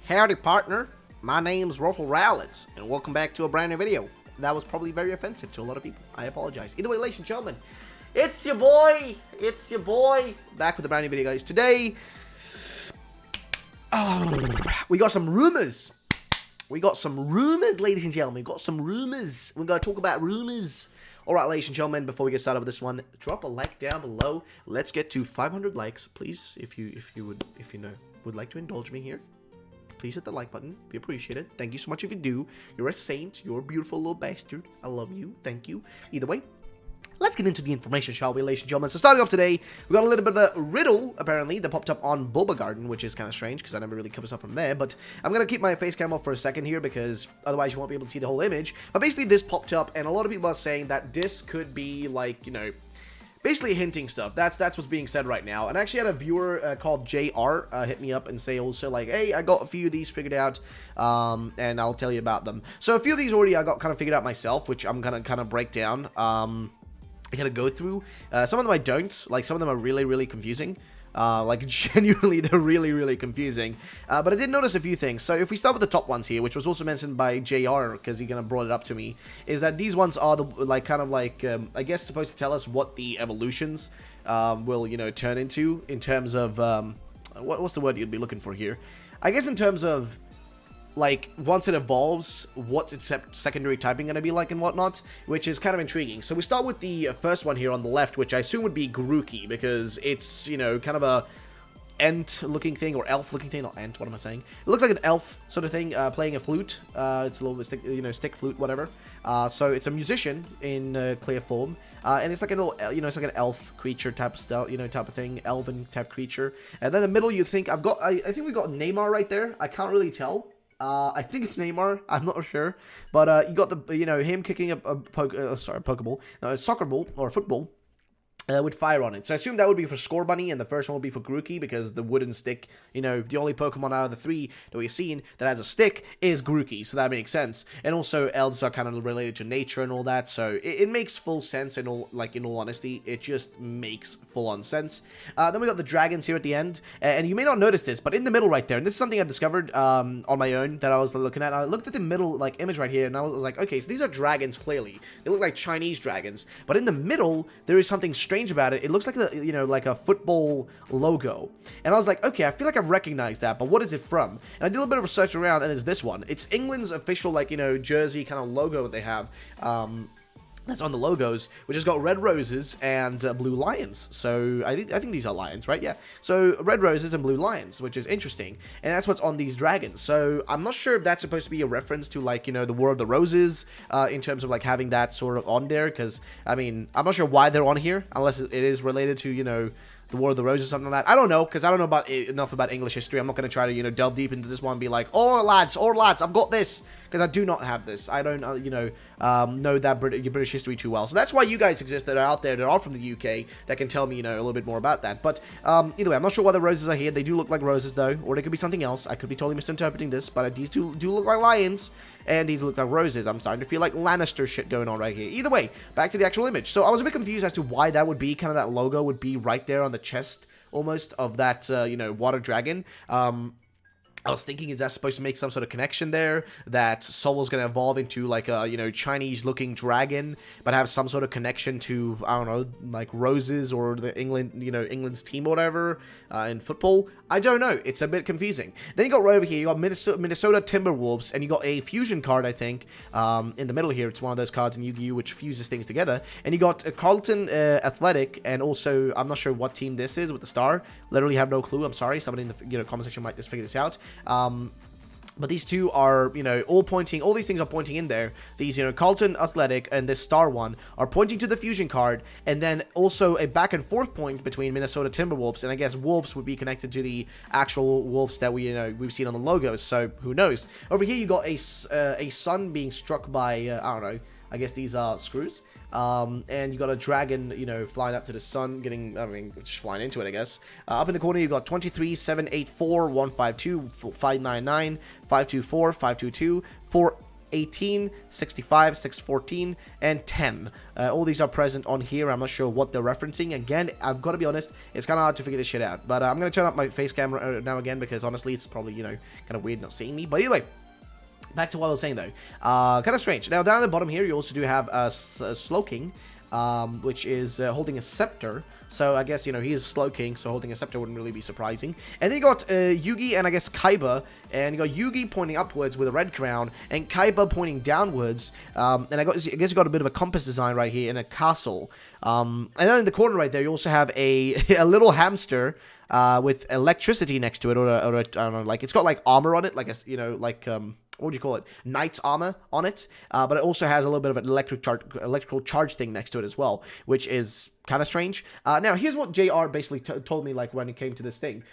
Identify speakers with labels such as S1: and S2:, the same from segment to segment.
S1: Howdy partner, my name's RuffledRowlit, and welcome back to a brand new video. That was probably very offensive to a lot of people. I apologize. Either way, ladies and gentlemen, it's your boy, back with a brand new video, guys. Today, we got some rumors. Ladies and gentlemen. We got some rumors. We're going to talk about rumors. Alright, ladies and gentlemen, before we get started with this one, drop a like down below. Let's get to 500 likes, please, if you would like to indulge me here. Please hit the like button. Be appreciated. Thank you so much if you do. You're a saint. You're a beautiful little bastard. I love you. Thank you. Either way, let's get into the information, shall we, ladies and gentlemen? So starting off today, we got a little bit of a riddle, apparently, that popped up on Bulba Garden, which is kind of strange, because I never really cover stuff from there, but I'm going to keep my face cam off for a second here, because otherwise you won't be able to see the whole image. But basically, this popped up, and a lot of people are saying that this could be, like, you know, basically hinting stuff. That's what's being said right now. And I actually had a viewer called JR hit me up and say also like, hey, I got a few of these figured out, and I'll tell you about them. So a few of these already I got kind of figured out myself, which I'm gonna kind of break down. I gotta go through. Some of them I don't. Like, some of them are really, really confusing. Like, genuinely, they're really, really confusing. But I did notice a few things. So if we start with the top ones here, which was also mentioned by JR, because he kind of brought it up to me, is that these ones are the, like, kind of like, I guess supposed to tell us what the evolutions will, you know, turn into in terms of, what's the word you'd be looking for here? I guess in terms of, like, once it evolves, what's its secondary typing going to be like and whatnot, which is kind of intriguing. So we start with the first one here on the left, which I assume would be Grookey, because it's, you know, kind of a ent-looking thing, or elf-looking thing, not ent, what am I saying? It looks like an elf sort of thing, playing a flute. It's a little bit, stick flute, whatever. So it's a musician in clear form, and it's like a little, you know, it's like an elf creature type of style, you know, type of thing, elven type creature. And then in the middle, you think, I think we got Neymar right there. I can't really tell. I think it's Neymar. I'm not sure, but you got the, you know, him kicking a Pokeball, a soccer ball or a football with fire on it. So I assume that would be for Score Bunny, and the first one would be for Grookey, because the wooden stick, you know, the only Pokemon out of the three that we've seen that has a stick is Grookey, so that makes sense. And also, elves are kind of related to nature and all that, so it makes full sense. In all honesty, it just makes full-on sense. Then we got the dragons here at the end, and you may not notice this, but in the middle right there, and this is something I discovered on my own that I was looking at. I looked at the middle, like, image right here, and I was like, okay, so these are dragons, clearly. They look like Chinese dragons, but in the middle, there is something strange about it. It looks like a, you know, like a football logo, and I was like, okay, I feel like I've recognized that, but what is it from? And I did a little bit of research around, and it's this one. It's England's official, like, you know, jersey kind of logo that they have. That's on the logos, which has got red roses and blue lions. So I think these are lions, right? Yeah. So red roses and blue lions, which is interesting, and that's what's on these dragons. So I'm not sure if that's supposed to be a reference to, like, you know, the War of the Roses, in terms of, like, having that sort of on there, because I mean, I'm not sure why they're on here, unless it is related to, you know, the War of the Roses or something like that. I don't know, because I don't know enough about English history. I'm not going to try to, you know, delve deep into this one and be like, oh lads, I've got this, because I do not have this. I don't, you know that British history too well. So that's why you guys exist, that are out there, that are from the UK, that can tell me, you know, a little bit more about that. But either way, I'm not sure why the roses are here. They do look like roses, though, or they could be something else. I could be totally misinterpreting this, but these two do look like lions, and these look like roses. I'm starting to feel like Lannister shit going on right here. Either way, back to the actual image. So I was a bit confused as to why that would be, kind of that logo would be right there on the chest, almost, of that, you know, water dragon. I was thinking, is that supposed to make some sort of connection there, that Soul's going to evolve into, like, a, you know, Chinese-looking dragon, but have some sort of connection to, I don't know, like roses, or the England's team or whatever, in football? I don't know. It's a bit confusing. Then you got right over here, you got Minnesota Timberwolves, and you got a fusion card, I think, in the middle here. It's one of those cards in Yu-Gi-Oh! Which fuses things together. And you got Carlton Athletic, and also, I'm not sure what team this is with the star. Literally have no clue. I'm sorry. Somebody in the, you know, comment section might just figure this out. But these two are, you know, all these things are pointing in there. These, you know, Carlton Athletic and this star one are pointing to the fusion card, and then also a back and forth point between Minnesota Timberwolves, and I guess wolves would be connected to the actual wolves that we've seen on the logos, so who knows. Over here you got a sun being struck by, I don't know, I guess these are screws. And you got a dragon, you know, flying up to the sun, just flying into it, I guess. Up in the corner, you got 23, 7, 8, 4, 1, 5, 2, 5, 9, 9, 5, 2, 4, 5, 2, 2, 4, 18, 65, 614, and 10. All these are present on here. I'm not sure what they're referencing. Again, I've got to be honest, it's kind of hard to figure this shit out. But I'm going to turn up my face camera now again because honestly, it's probably, you know, kind of weird not seeing me. But anyway, back to what I was saying though. Kind of strange. Now, down at the bottom here, you also do have a Slow King, which is holding a scepter. So I guess, you know, he is Slow King, so holding a scepter wouldn't really be surprising. And then you got Yugi and I guess Kaiba, and you got Yugi pointing upwards with a red crown, and Kaiba pointing downwards. And I guess you got a bit of a compass design right here in a castle. And then in the corner right there, you also have a little hamster with electricity next to it, or I don't know, like it's got like armor on it, like a, you know, like what would you call it? Knight's armor on it, but it also has a little bit of an electrical charge thing next to it as well, which is kind of strange. Now, here's what JR basically told me, like, when it came to this thing.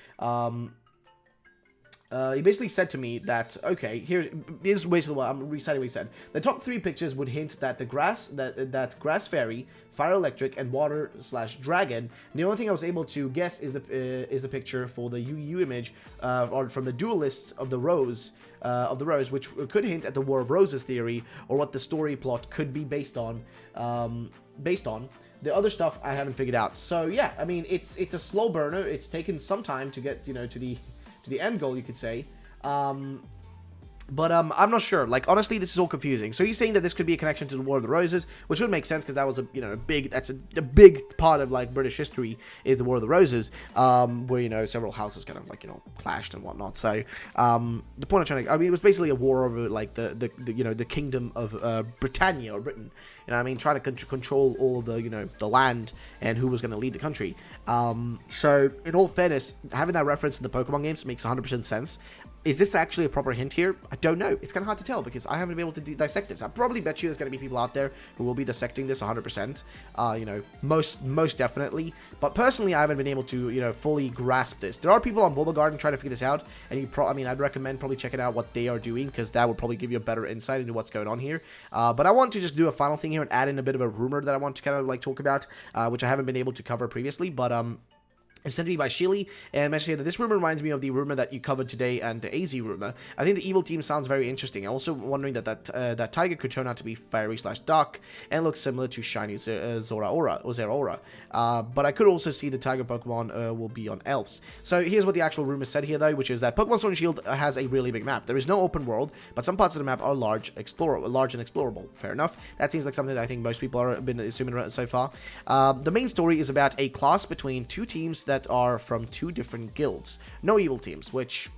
S1: He basically said to me that, okay, here's basically what I'm reciting what he said. The top 3 pictures would hint that the grass, that grass fairy, fire electric, and water / dragon. The only thing I was able to guess is the picture for the UU image, or from the duelists of the Rose, which could hint at the War of Roses theory, or what the story plot could be based on. The other stuff I haven't figured out. So yeah, I mean, it's a slow burner. It's taken some time to get, you know, to the end goal, you could say. But I'm not sure. Like, honestly, this is all confusing. So he's saying that this could be a connection to the War of the Roses, which would make sense because that was a big part of like British history is the War of the Roses, where, you know, several houses kind of like, you know, clashed and whatnot. So the point I'm trying to, I mean, it was basically a war over like the you know, the kingdom of Britannia, or Britain. You know what I mean, trying to control all the, you know, the land and who was going to lead the country. So in all fairness, having that reference in the Pokemon games makes 100% sense. Is this actually a proper hint here? I don't know. It's kind of hard to tell because I haven't been able to dissect this. I probably bet you there's going to be people out there who will be dissecting this 100%. You know, most definitely. But personally, I haven't been able to, you know, fully grasp this. There are people on Bulba Garden trying to figure this out, and I mean, I'd recommend probably checking out what they are doing because that would probably give you a better insight into what's going on here. But I want to just do a final thing here and add in a bit of a rumor that I want to kind of like talk about, which I haven't been able to cover previously. But it's sent to me by Sheely, and mentioned here that this rumor reminds me of the rumor that you covered today and the AZ rumor. I think the evil team sounds very interesting. I'm also wondering that Tiger could turn out to be fiery / dark and look similar to shiny Zeraora. But I could also see the Tiger Pokemon will be on Elves. So here's what the actual rumor said here, though, which is that Pokemon Sword and Shield has a really big map. There is no open world, but some parts of the map are large and explorable. Fair enough. That seems like something that I think most people have been assuming so far. The main story is about a clash between 2 teams that are from 2 different guilds. No evil teams, which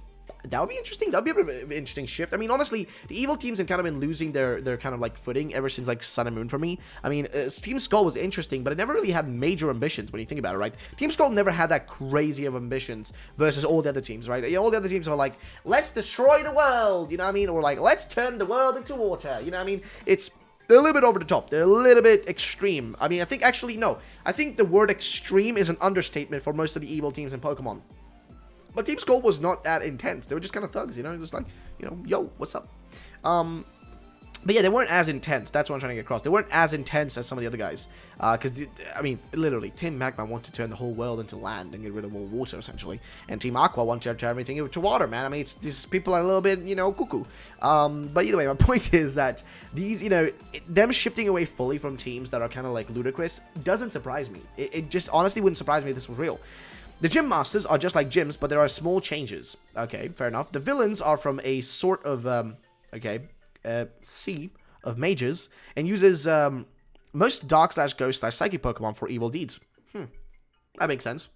S1: that would be interesting. That would be a bit of an interesting shift. I mean, honestly, the evil teams have kind of been losing their kind of like footing ever since like Sun and Moon for me. I mean, Team Skull was interesting, but it never really had major ambitions when you think about it, right? Team Skull never had that crazy of ambitions versus all the other teams, right? You know, all the other teams are like, let's destroy the world, you know what I mean? Or like, let's turn the world into water, you know what I mean? They're a little bit over the top. They're a little bit extreme. I mean, I think the word extreme is an understatement for most of the evil teams in Pokemon. But Team Skull was not that intense. They were just kind of thugs, you know? Just like, you know, yo, what's up? But yeah, they weren't as intense. That's what I'm trying to get across. They weren't as intense as some of the other guys. Because, I mean, literally, Team Magma wanted to turn the whole world into land and get rid of all water, essentially. And Team Aqua wanted to turn everything into water, man. I mean, these people are a little bit, you know, cuckoo. But either way, my point is that these, you know, them shifting away fully from teams that are kind of like ludicrous doesn't surprise me. It just honestly wouldn't surprise me if this was real. The Gym Masters are just like gyms, but there are small changes. Okay, fair enough. The villains are from a sort of, sea of mages, and uses most dark / ghost / psychic Pokemon for evil deeds. That makes sense.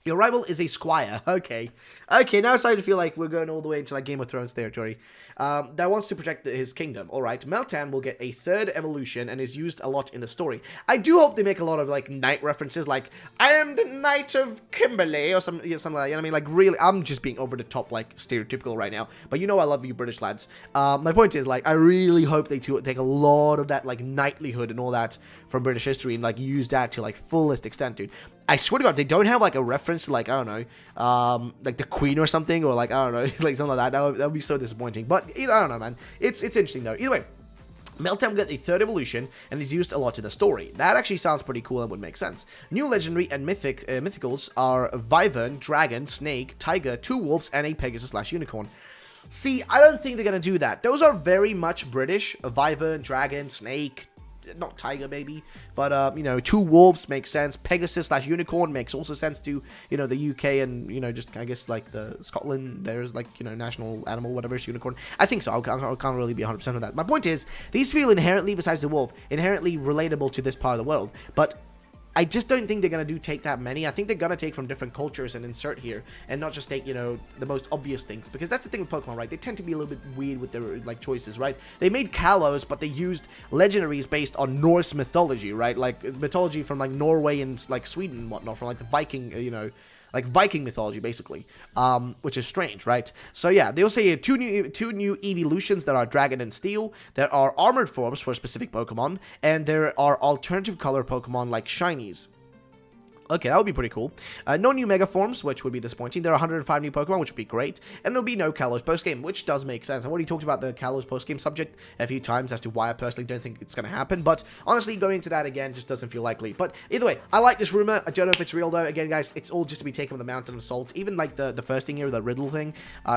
S1: Your rival is a squire. Okay, now it's starting to feel like we're going all the way into like Game of Thrones territory. That wants to protect his kingdom. All right, Meltan will get a 3rd evolution and is used a lot in the story. I do hope they make a lot of like knight references, like I am the Knight of Kimberley or something like that. You know what I mean? Like really, I'm just being over the top, like stereotypical right now. But you know I love you British lads. My point is like I really hope they take a lot of that like knightlyhood and all that from British history and like use that to like fullest extent, dude. I swear to God, they don't have like a reference to like, I don't know, like the Queen or something, or like, I don't know, like something like that. That would be so disappointing. But, you know, I don't know, man. It's interesting, though. Either way, Meltan will get a 3rd evolution and is used a lot in the story. That actually sounds pretty cool and would make sense. New legendary and mythicals are Wyvern, Dragon, Snake, Tiger, 2 Wolves, and a Pegasus / Unicorn. See, I don't think they're going to do that. Those are very much British. A wyvern, dragon, snake, not tiger maybe, but, you know, 2 wolves makes sense. Pegasus / unicorn makes also sense to, you know, the UK and, you know, just, I guess, like, the Scotland, there's, like, you know, national animal, whatever, is unicorn. I think so. I can't really be 100% on that. My point is, these feel inherently, besides the wolf, inherently relatable to this part of the world, but I just don't think they're going to take that many. I think they're going to take from different cultures and insert here, and not just take, you know, the most obvious things, because that's the thing with Pokemon, right? They tend to be a little bit weird with their, like, choices, right? They made Kalos, but they used legendaries based on Norse mythology, right? Like, mythology from, like, Norway and, like, Sweden and whatnot, from, like, the Viking, you know, like Viking mythology, basically, which is strange, right? So yeah, they also say two new evolutions that are Dragon and Steel. There are armored forms for specific Pokemon, and there are alternative color Pokemon like Shinies. Okay, that would be pretty cool. No new Mega Forms, which would be disappointing. There are 105 new Pokemon, which would be great. And there'll be no Kalos post-game, which does make sense. I've already talked about the Kalos post-game subject a few times as to why I personally don't think it's going to happen. But honestly, going into that again just doesn't feel likely. But either way, I like this rumor. I don't know if it's real, though. Again, guys, it's all just to be taken with a mountain of salt. Even like the first thing here, the riddle thing.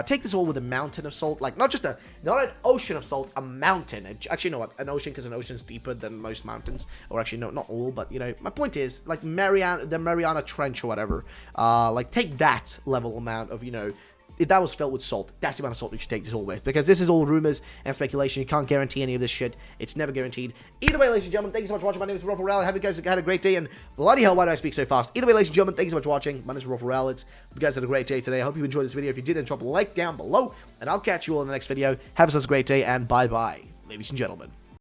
S1: Take this all with a mountain of salt. Like, not an ocean of salt, a mountain. Actually, you know what? An ocean, because an ocean's deeper than most mountains. Or actually, no, not all. But, you know, my point is, like, the Mariana Trench or whatever, like, take that level amount of, you know, if that was filled with salt, that's the amount of salt you should take this all with, because this is all rumors and speculation. You can't guarantee any of this shit. It's never guaranteed. Either way, ladies and gentlemen, thank you so much for watching. My name is RuffledRowlit. I hope you guys had a great day, and bloody hell, why do I speak so fast? Either way, ladies and gentlemen, thank you so much for watching. My name is RuffledRowlit. You guys had a great day today. I hope you enjoyed this video. If you did, then drop a like down below, and I'll catch you all in the next video. Have yourselves a great day, and bye-bye, ladies and gentlemen.